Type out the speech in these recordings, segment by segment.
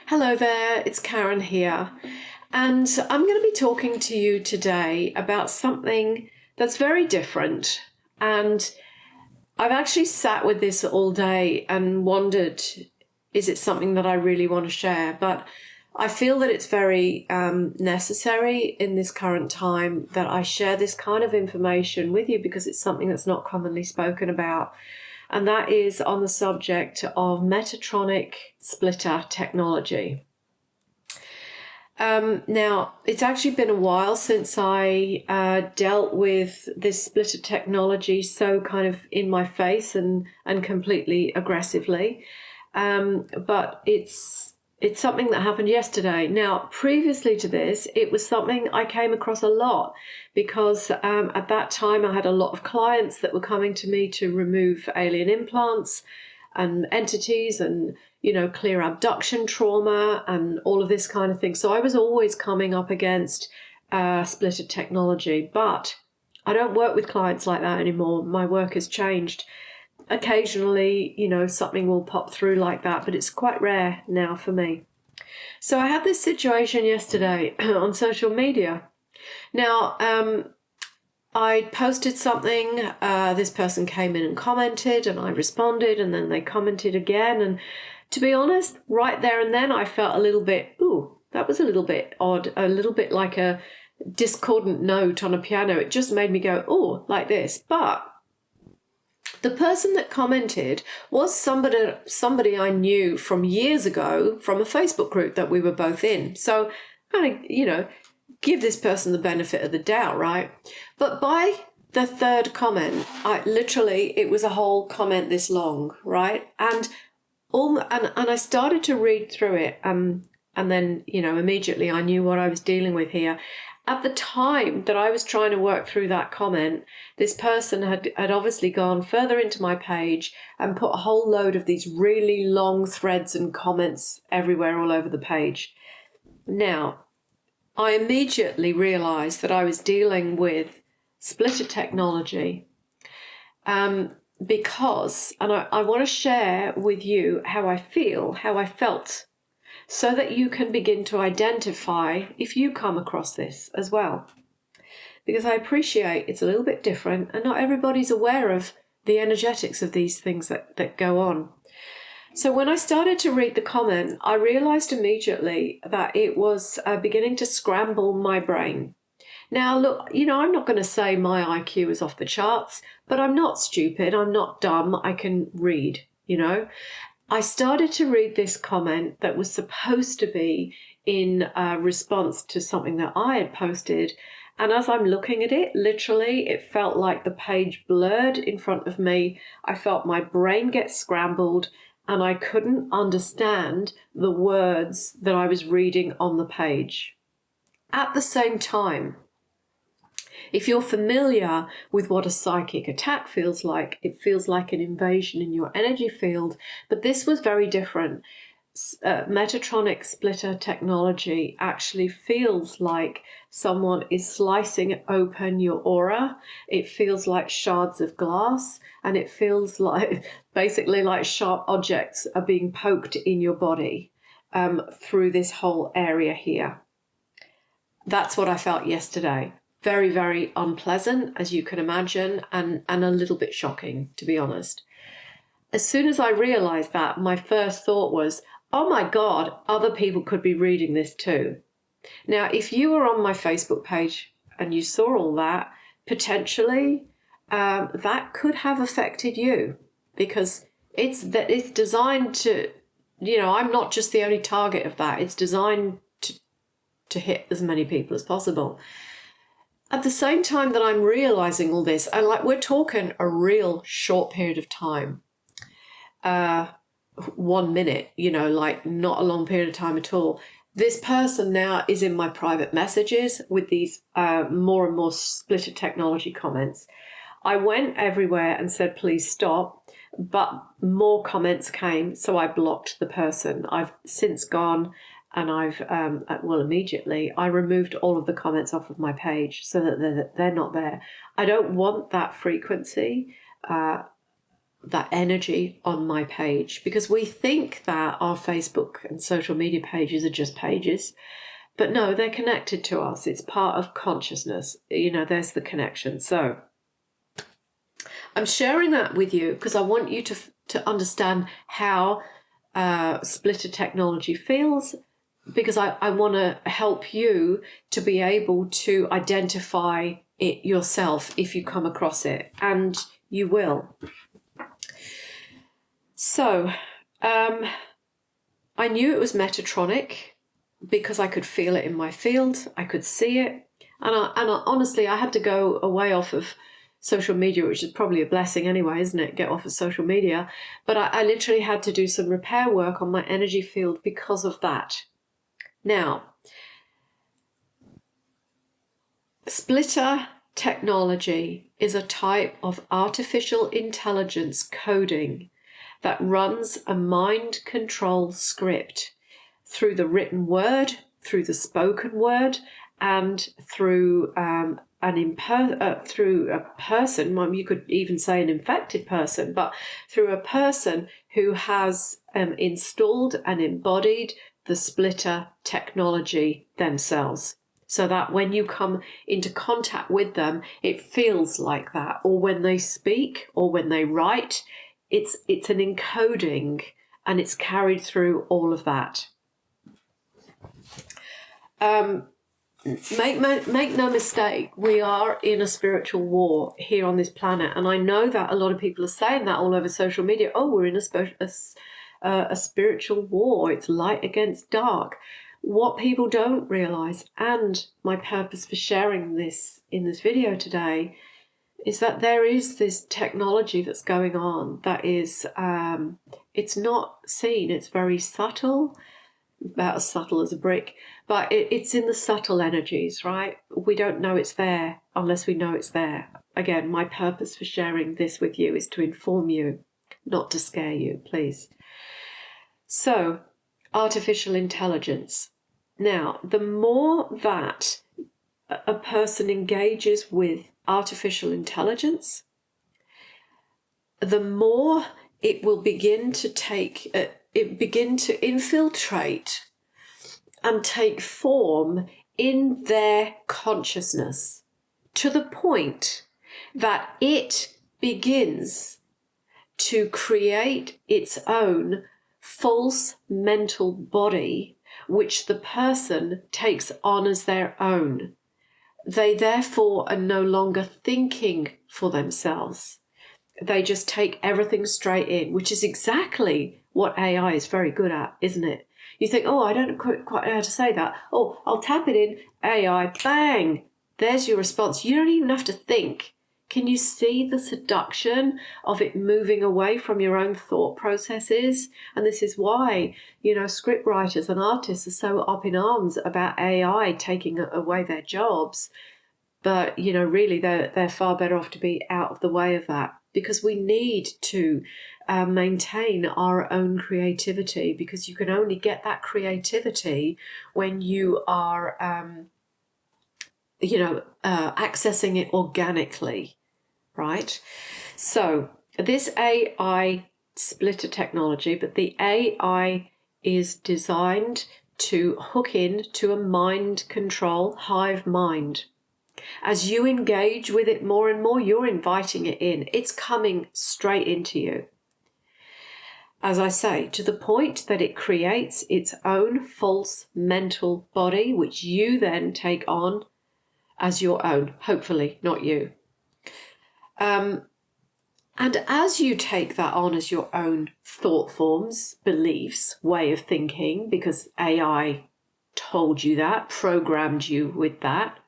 Hello there, it's Karen here, and I'm going to be talking to you today about something that's very different. And I've actually sat with this all day and wondered, is it something that I really want to share? But I feel that it's very necessary in this current time that I share this kind of information with you because it's something that's not commonly spoken about. And that is on the subject of Metatronic Splitter Technology. Now, it's actually been a while since I dealt with this splitter technology so kind of in my face and completely aggressively. But it's something that happened yesterday. Now, previously to this, it was something I came across a lot because at that time I had a lot of clients that were coming to me to remove alien implants and entities and, clear abduction trauma and all of this kind of thing. So I was always coming up against splitter technology, but I don't work with clients like that anymore. My work has changed. Occasionally, something will pop through like that, but it's quite rare now for me. So I had this situation yesterday on social media. Now, I posted something, this person came in and commented, and I responded, and then they commented again. And to be honest, right there and then, I felt a little bit, that was a little bit odd, a little bit like a discordant note on a piano. It just made me go, like this. But the person that commented was somebody I knew from years ago from a Facebook group that we were both in. So kind of, give this person the benefit of the doubt, right? But by the third comment, it was a whole comment this long, right? And I started to read through it, and then, immediately I knew what I was dealing with here. At the time that I was trying to work through that comment, this person had obviously gone further into my page and put a whole load of these really long threads and comments everywhere all over the page. Now, I immediately realized that I was dealing with splitter technology because I want to share with you how I felt, so that you can begin to identify if you come across this as well. Because I appreciate it's a little bit different and not everybody's aware of the energetics of these things that go on. So when I started to read the comment, I realized immediately that it was beginning to scramble my brain. Now, look, I'm not going to say my IQ is off the charts, but I'm not stupid. I'm not dumb. I can read, I started to read this comment that was supposed to be in response to something that I had posted. And as I'm looking at it, literally, it felt like the page blurred in front of me. I felt my brain get scrambled and I couldn't understand the words that I was reading on the page. At the same time, if you're familiar with what a psychic attack feels like, it feels like an invasion in your energy field, but this was very different. Metatronic Splitter Technology actually feels like someone is slicing open your aura. It feels like shards of glass, and it feels like basically like sharp objects are being poked in your body through this whole area here. That's what I felt yesterday. Very, very unpleasant, as you can imagine, and a little bit shocking, to be honest. As soon as I realized that, my first thought was, oh my God, other people could be reading this too. Now, if you were on my Facebook page and you saw all that, potentially that could have affected you, because it's designed to, I'm not just the only target of that. It's designed to hit as many people as possible. At the same time that I'm realizing all this, and we're talking a real short period of time, 1 minute, not a long period of time at all. This person now is in my private messages with these more and more splitter technology comments. I went everywhere and said, please stop, but more comments came, so I blocked the person. I've since gone and I've, immediately, I removed all of the comments off of my page so that they're not there. I don't want that frequency that energy on my page, because we think that our Facebook and social media pages are just pages, but no, they're connected to us. It's part of consciousness. There's the connection. So I'm sharing that with you because I want you to understand how splitter technology feels, because I want to help you to be able to identify it yourself if you come across it, and you will. So I knew it was Metatronic because I could feel it in my field. I could see it. And honestly, I had to go away off of social media, which is probably a blessing anyway, isn't it? Get off of social media. But I literally had to do some repair work on my energy field because of that. Now, splitter technology is a type of artificial intelligence coding that runs a mind control script through the written word, through the spoken word, and through through a person. Well, you could even say an infected person, but through a person who has installed and embodied the splitter technology themselves, so that when you come into contact with them, it feels like that. Or when they speak or when they write, it's an encoding, and it's carried through all of that. Make no mistake, we are in a spiritual war here on this planet, and I know that a lot of people are saying that all over social media. Oh, we're in a spiritual war. It's light against dark. What people don't realize, and my purpose for sharing this in this video today, is that there is this technology that's going on that is, it's not seen. It's very subtle, about as subtle as a brick, but it's in the subtle energies, right? We don't know it's there unless we know it's there. Again, my purpose for sharing this with you is to inform you, not to scare you, please. So, artificial intelligence. Now, the more that a person engages with artificial intelligence, the more it will begin to infiltrate and take form in their consciousness, to the point that it begins to create its own false mental body, which the person takes on as their own. They therefore are no longer thinking for themselves. They just take everything straight in, which is exactly what AI is very good at, isn't it? You think, oh, I don't quite know how to say that. Oh, I'll tap it in, AI, bang, there's your response. You don't even have to think. Can you see the seduction of it moving away from your own thought processes? And this is why, script writers and artists are so up in arms about AI taking away their jobs. But, really, they're far better off to be out of the way of that, because we need to maintain our own creativity, because you can only get that creativity when you are, accessing it organically, right? So this AI splitter technology, but the AI is designed to hook in to a mind control hive mind. As you engage with it more and more, you're inviting it in. It's coming straight into you. As I say, to the point that it creates its own false mental body, which you then take on as your own, hopefully not you. And as you take that on as your own thought forms, beliefs, way of thinking, because AI told you that, programmed you with that,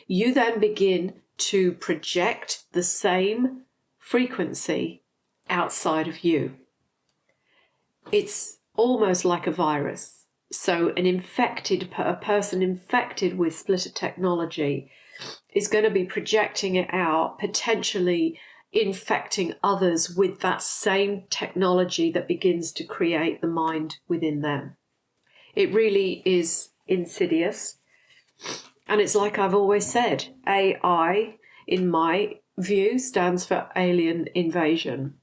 you then begin to project the same frequency outside of you. It's almost like a virus. So a person infected with splitter technology is going to be projecting it out, potentially infecting others with that same technology that begins to create the mind within them. It really is insidious. And it's like I've always said, AI, in my view, stands for alien invasion.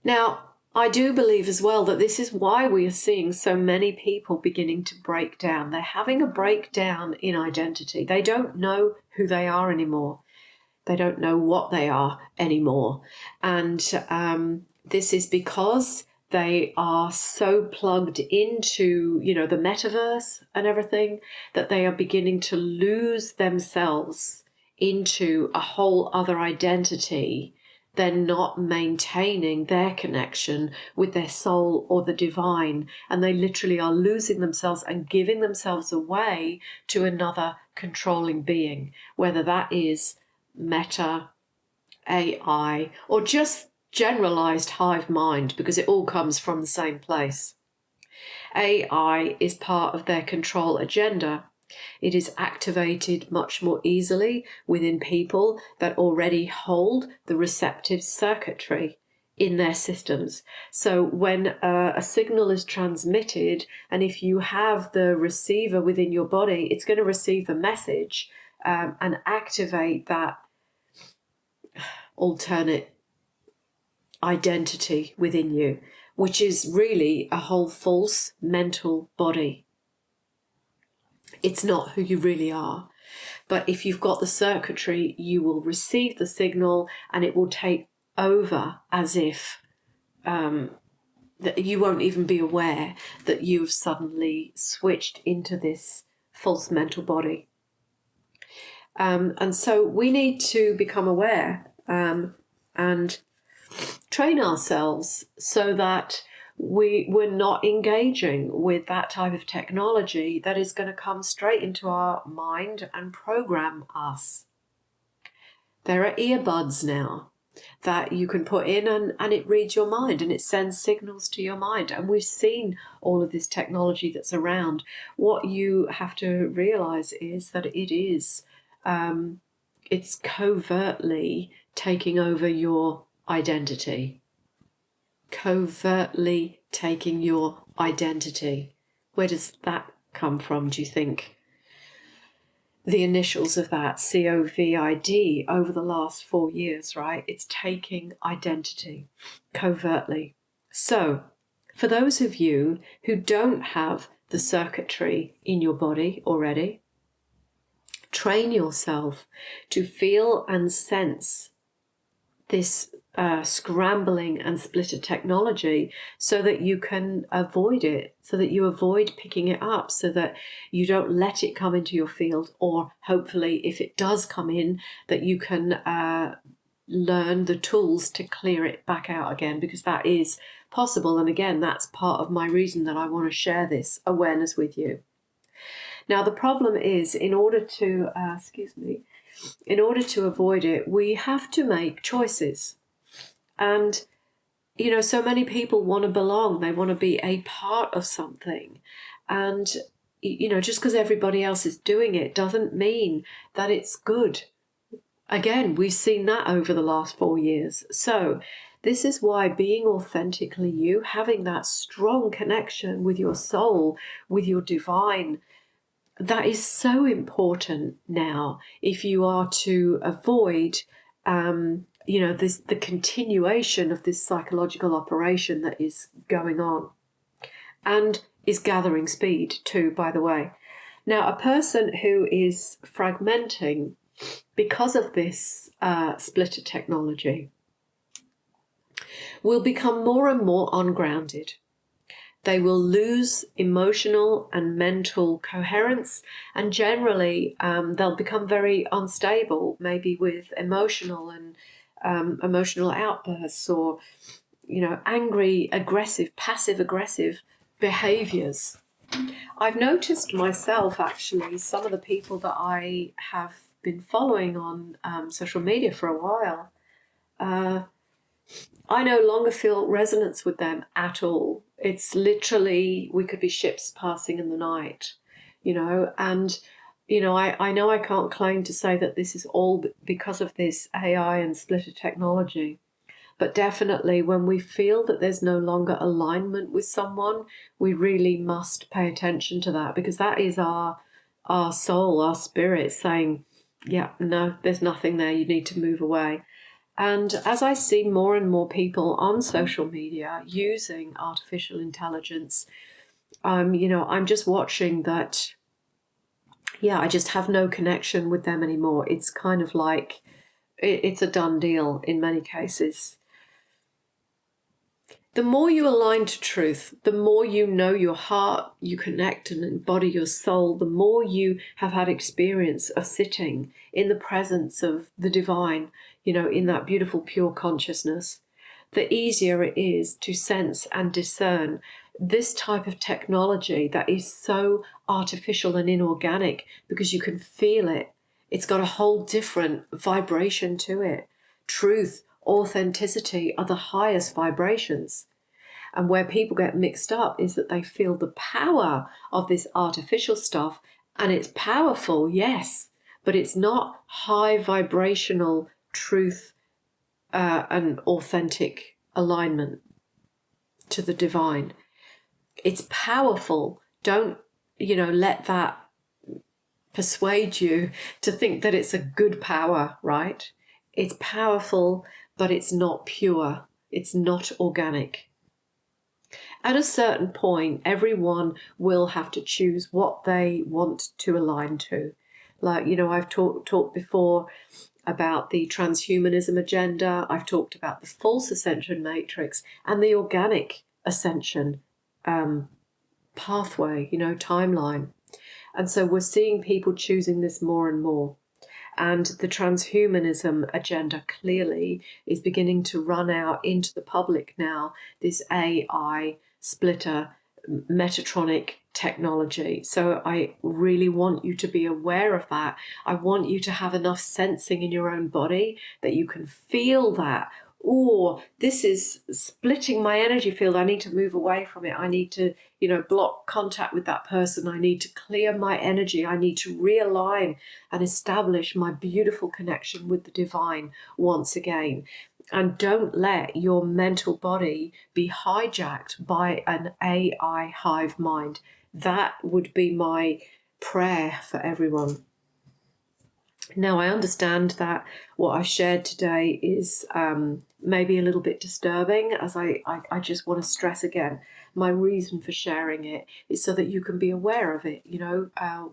Now, I do believe as well that this is why we are seeing so many people beginning to break down. They're having a breakdown in identity. They don't know who they are anymore. They don't know what they are anymore. And this is because they are so plugged into, the metaverse and everything, that they are beginning to lose themselves into a whole other identity. They're not maintaining their connection with their soul or the divine, and they literally are losing themselves and giving themselves away to another controlling being, whether that is Meta, AI, or just generalized hive mind, because it all comes from the same place. AI is part of their control agenda. It is activated much more easily within people that already hold the receptive circuitry in their systems. So when a signal is transmitted, and if you have the receiver within your body, it's going to receive the message and activate that alternate identity within you, which is really a whole false mental body. It's not who you really are. But if you've got the circuitry, you will receive the signal and it will take over as if that you won't even be aware that you've suddenly switched into this false mental body. And so we need to become aware and train ourselves so that we're not engaging with that type of technology that is going to come straight into our mind and program us. There are earbuds now that you can put in and it reads your mind and it sends signals to your mind. And we've seen all of this technology that's around. What you have to realize is that it is, it's covertly taking over your identity. Covertly taking your identity. Where does that come from, do you think? The initials of that, COVID, over the last 4 years, right? It's taking identity covertly. So, for those of you who don't have the circuitry in your body already, train yourself to feel and sense this scrambling and splitter technology so that you can avoid it, so that you avoid picking it up, so that you don't let it come into your field, or hopefully if it does come in, that you can learn the tools to clear it back out again, because that is possible. And again, that's part of my reason that I want to share this awareness with you. Now, the problem is, in order to avoid it, we have to make choices. And, so many people want to belong. They want to be a part of something. And, just because everybody else is doing it doesn't mean that it's good. Again, we've seen that over the last 4 years. So this is why being authentically you, having that strong connection with your soul, with your divine, that is so important now if you are to avoid the continuation of this psychological operation that is going on and is gathering speed too, by the way. Now, a person who is fragmenting because of this splitter technology will become more and more ungrounded. They will lose emotional and mental coherence, and generally they'll become very unstable, maybe with emotional outbursts, or angry, aggressive, passive aggressive behaviors. I've noticed myself, actually, some of the people that I have been following on social media for a while, I no longer feel resonance with them at all. It's literally, we could be ships passing in the night, and, I know I can't claim to say that this is all because of this AI and splitter technology, but definitely when we feel that there's no longer alignment with someone, we really must pay attention to that, because that is our soul, our spirit saying, yeah, no, there's nothing there, you need to move away. And as I see more and more people on social media using artificial intelligence, I'm just watching that. Yeah, I just have no connection with them anymore. It's kind of like it's a done deal in many cases. The more you align to truth, the more you know your heart, you connect and embody your soul, the more you have had experience of sitting in the presence of the divine, in that beautiful, pure consciousness, the easier it is to sense and discern this type of technology that is so artificial and inorganic because you can feel it. It's got a whole different vibration to it. Truth, authenticity are the highest vibrations. And where people get mixed up is that they feel the power of this artificial stuff, and it's powerful, yes, but it's not high vibrational truth and authentic alignment to the divine. It's powerful. Don't, let that persuade you to think that it's a good power, right? It's powerful, but it's not pure. It's not organic. At a certain point, everyone will have to choose what they want to align to. Like, I've talked before about the transhumanism agenda. I've talked about the false ascension matrix and the organic ascension pathway, timeline. And so we're seeing people choosing this more and more. And the transhumanism agenda clearly is beginning to run out into the public now, this AI splitter Metatronic technology. So I really want you to be aware of that. I want you to have enough sensing in your own body that you can feel that. Oh, this is splitting my energy field. I need to move away from it. I need to, block contact with that person. I need to clear my energy. I need to realign and establish my beautiful connection with the divine once again. And don't let your mental body be hijacked by an AI hive mind. That would be my prayer for everyone. Now, I understand that what I've shared today is maybe a little bit disturbing, as I just want to stress again, my reason for sharing it is so that you can be aware of it.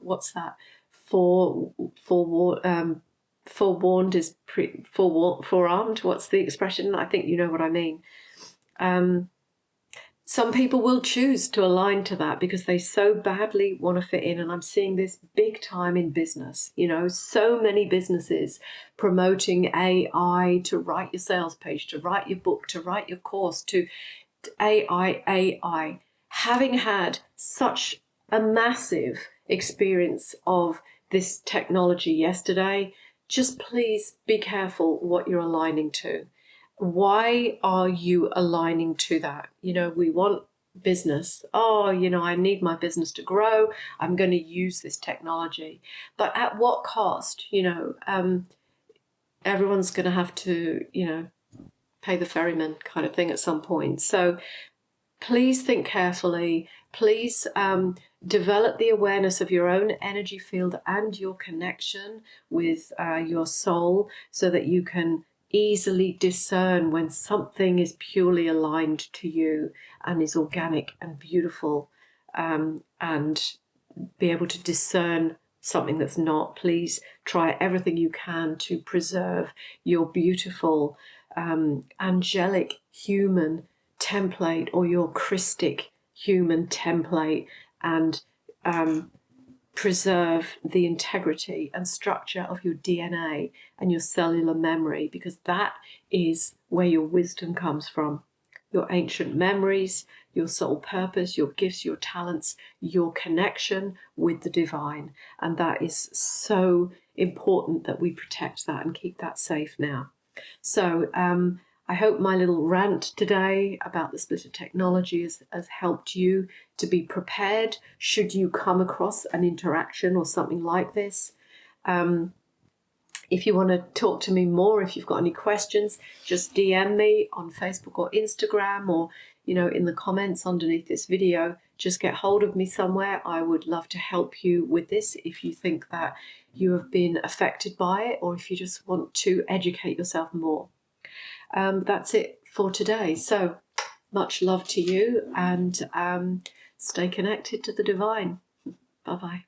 What's that? Forewarned is forearmed. What's the expression? I think you know what I mean. Some people will choose to align to that because they so badly want to fit in. And I'm seeing this big time in business. So many businesses promoting AI to write your sales page, to write your book, to write your course, to AI. Having had such a massive experience of this technology yesterday, just please be careful what you're aligning to. Why are you aligning to that? We want business. Oh, I need my business to grow. I'm going to use this technology. But at what cost? Everyone's going to have to, pay the ferryman kind of thing at some point. So please think carefully. Please develop the awareness of your own energy field and your connection with your soul so that you can easily discern when something is purely aligned to you and is organic and beautiful, and be able to discern something that's not. Please try everything you can to preserve your beautiful angelic human template or your Christic human template, and preserve the integrity and structure of your DNA and your cellular memory, because that is where your wisdom comes from. Your ancient memories, your soul purpose, your gifts, your talents, your connection with the divine. And that is so important that we protect that and keep that safe now. So I hope my little rant today about the splitter technology has helped you to be prepared should you come across an interaction or something like this. If you want to talk to me more, if you've got any questions, just DM me on Facebook or Instagram, or in the comments underneath this video. Just get hold of me somewhere. I would love to help you with this if you think that you have been affected by it, or if you just want to educate yourself more. that's it for today. So much love to you, and stay connected to the divine. Bye-bye.